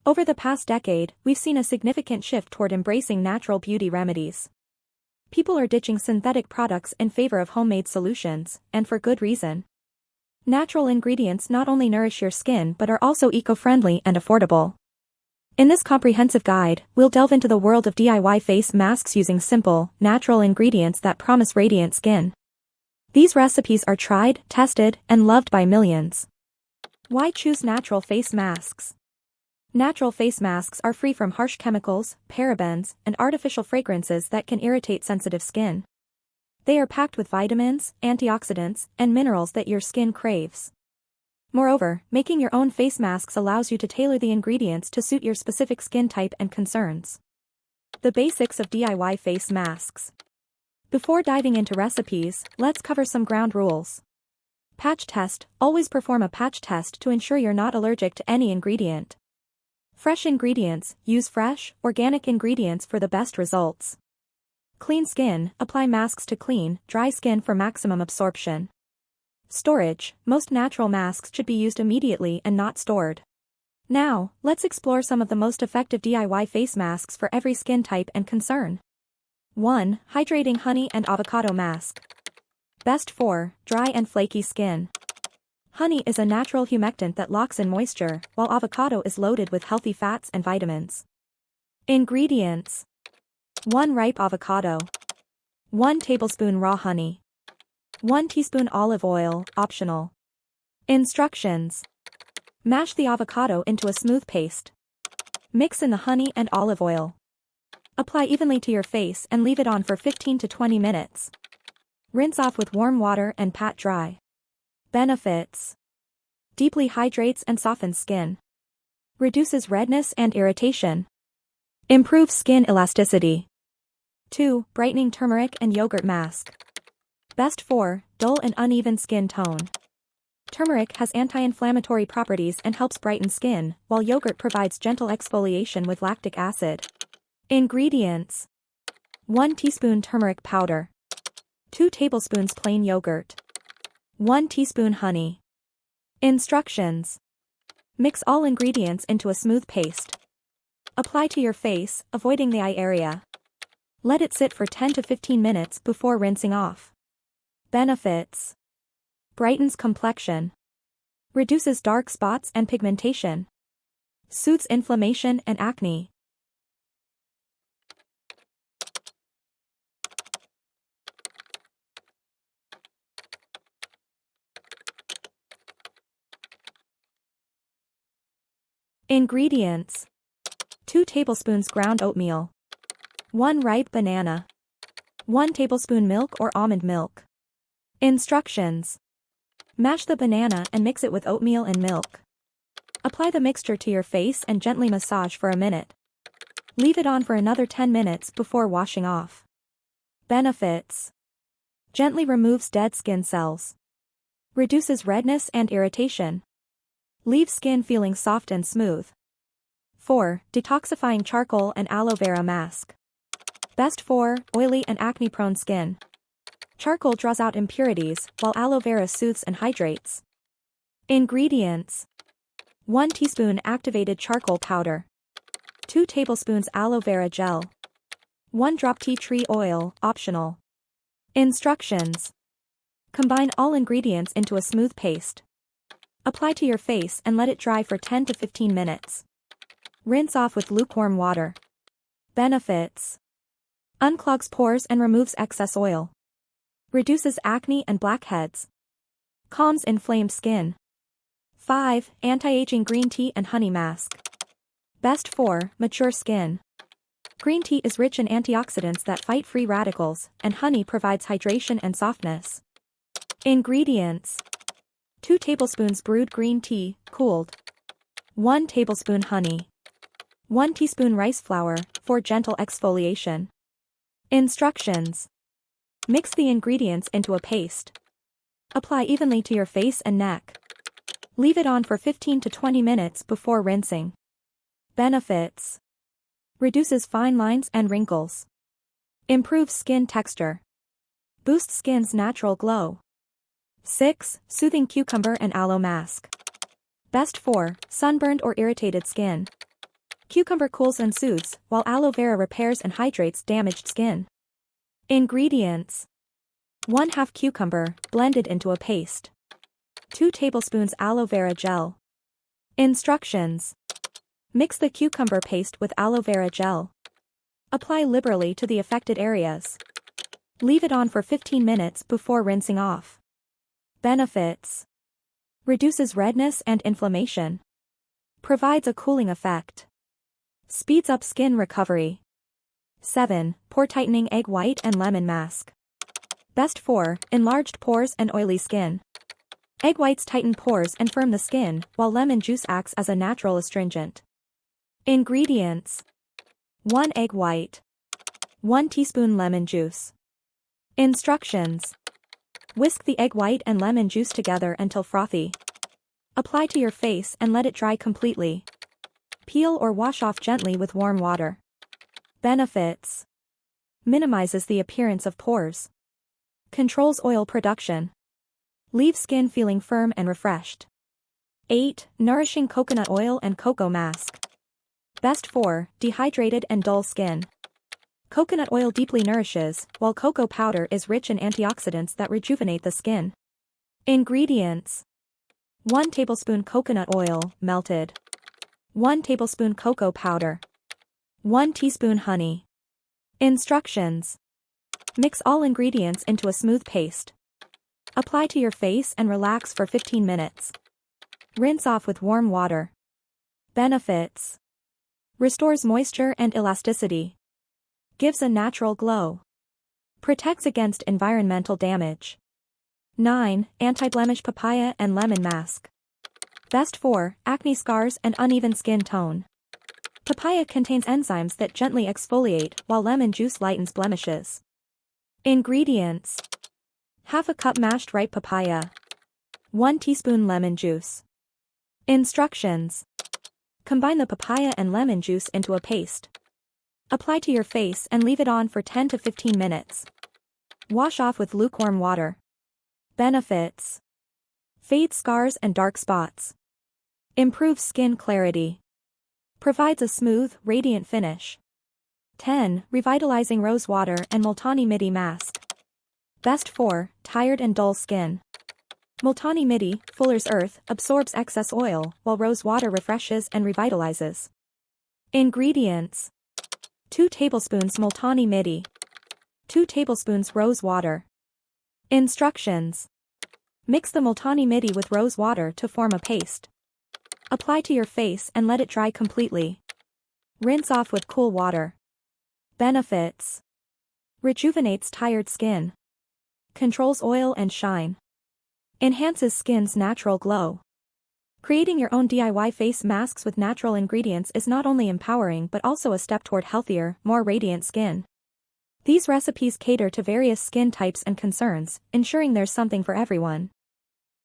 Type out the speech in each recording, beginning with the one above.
Over the past decade, we've seen a significant shift toward embracing natural beauty remedies. People are ditching synthetic products in favor of homemade solutions, and for good reason. Natural ingredients not only nourish your skin but are also eco-friendly and affordable. In this comprehensive guide, we'll delve into the world of DIY face masks using simple, natural ingredients that promise radiant skin. These recipes are tried, tested, and loved by millions. Why choose natural face masks? Natural face masks are free from harsh chemicals, parabens, and artificial fragrances that can irritate sensitive skin. They are packed with vitamins, antioxidants, and minerals that your skin craves. Moreover, making your own face masks allows you to tailor the ingredients to suit your specific skin type and concerns. The basics of DIY face masks. Before diving into recipes, let's cover some ground rules. Patch test. Always perform a patch test to ensure you're not allergic to any ingredient. Fresh ingredients. Use fresh, organic ingredients for the best results. Clean skin. Apply masks to clean, dry skin for maximum absorption. Storage. Most natural masks should be used immediately and not stored. Now, let's explore some of the most effective DIY face masks for every skin type and concern. 1. Hydrating Honey and Avocado Mask. Best for dry and flaky skin. Honey is a natural humectant that locks in moisture, while avocado is loaded with healthy fats and vitamins. Ingredients. 1 ripe avocado. 1 tablespoon raw honey. 1 teaspoon olive oil, optional. Instructions. Mash the avocado into a smooth paste. Mix in the honey and olive oil. Apply evenly to your face and leave it on for 15 to 20 minutes. Rinse off with warm water and pat dry. Benefits. Deeply hydrates and softens skin. Reduces redness and irritation. Improves skin elasticity. 2. Brightening Turmeric and Yogurt Mask. Best for dull and uneven skin tone. Turmeric has anti-inflammatory properties and helps brighten skin, while yogurt provides gentle exfoliation with lactic acid. Ingredients. 1 teaspoon turmeric powder. 2 tablespoons plain yogurt. 1 teaspoon honey. Instructions. Mix all ingredients into a smooth paste. Apply to your face, avoiding the eye area. Let it sit for 10 to 15 minutes before rinsing off. Benefits. Brightens complexion. Reduces dark spots and pigmentation. Soothes inflammation and acne. Ingredients. 2 tablespoons ground oatmeal. 1 ripe banana. 1 tablespoon milk or almond milk. Instructions. Mash the banana and mix it with oatmeal and milk. Apply the mixture to your face and gently massage for a minute. Leave it on for another 10 minutes before washing off. Benefits. Gently removes dead skin cells. Reduces redness and irritation. Leaves skin feeling soft and smooth. 4. Detoxifying Charcoal and Aloe Vera Mask. Best for oily and acne-prone skin. Charcoal draws out impurities, while aloe vera soothes and hydrates. Ingredients. 1 teaspoon activated charcoal powder. 2 tablespoons aloe vera gel. 1 drop tea tree oil, optional. Instructions. Combine all ingredients into a smooth paste. Apply to your face and let it dry for 10 to 15 minutes. Rinse off with lukewarm water. Benefits. Unclogs pores and removes excess oil. Reduces acne and blackheads. Calms inflamed skin. 5. Anti-aging green tea and honey mask. Best for mature skin. Green tea is rich in antioxidants that fight free radicals, and honey provides hydration and softness. Ingredients. 2 tablespoons brewed green tea, cooled. 1 tablespoon honey. 1 teaspoon rice flour, for gentle exfoliation. Instructions. Mix the ingredients into a paste. Apply evenly to your face and neck. Leave it on for 15 to 20 minutes before rinsing. Benefits. Reduces fine lines and wrinkles. Improves skin texture. Boosts skin's natural glow. 6. Soothing Cucumber and Aloe Mask. Best for sunburned or irritated skin. Cucumber cools and soothes, while aloe vera repairs and hydrates damaged skin. Ingredients: 1/2 cucumber, blended into a paste. 2 tablespoons aloe vera gel. Instructions: mix the cucumber paste with aloe vera gel. Apply liberally to the affected areas. Leave it on for 15 minutes before rinsing off. Benefits: reduces redness and inflammation. Provides a cooling effect. Speeds up skin recovery. 7. Pore tightening egg white and lemon mask. Best for enlarged pores and oily skin. Egg whites tighten pores and firm the skin, while lemon juice acts as a natural astringent. Ingredients: 1 egg white. 1 teaspoon lemon juice. Instructions: whisk the egg white and lemon juice together until frothy. Apply to your face and let it dry completely. Peel or wash off gently with warm water. Benefits: minimizes the appearance of pores. Controls oil production. Leaves skin feeling firm and refreshed. 8. Nourishing coconut oil and cocoa mask. Best for dehydrated and dull skin. Coconut oil deeply nourishes, while cocoa powder is rich in antioxidants that rejuvenate the skin. Ingredients: 1 tablespoon coconut oil, melted. 1 tablespoon cocoa powder. 1 teaspoon honey. Instructions: mix all ingredients into a smooth paste. Apply to your face and relax for 15 minutes. Rinse off with warm water. Benefits: restores moisture and elasticity. Gives a natural glow. Protects against environmental damage. 9. Anti-blemish papaya and lemon mask. Best for acne scars and uneven skin tone. Papaya contains enzymes that gently exfoliate, while lemon juice lightens blemishes. Ingredients: 1/2 cup mashed ripe papaya. 1 teaspoon lemon juice. Instructions: combine the papaya and lemon juice into a paste. Apply to your face and leave it on for 10 to 15 minutes. Wash off with lukewarm water. Benefits: fades scars and dark spots. Improves skin clarity. Provides a smooth, radiant finish. 10. Revitalizing rose water and Multani Mitti mask. Best for tired and dull skin. Multani Mitti, Fuller's Earth, absorbs excess oil, while rose water refreshes and revitalizes. Ingredients: 2 tablespoons Multani Mitti. 2 tablespoons rose water. Instructions: mix the Multani Mitti with rose water to form a paste. Apply to your face and let it dry completely. Rinse off with cool water. Benefits: rejuvenates tired skin. Controls oil and shine. Enhances skin's natural glow. Creating your own DIY face masks with natural ingredients is not only empowering but also a step toward healthier, more radiant skin. These recipes cater to various skin types and concerns, ensuring there's something for everyone.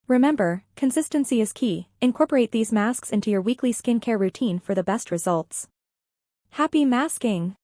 Remember, consistency is key. Incorporate these masks into your weekly skincare routine for the best results. Happy masking!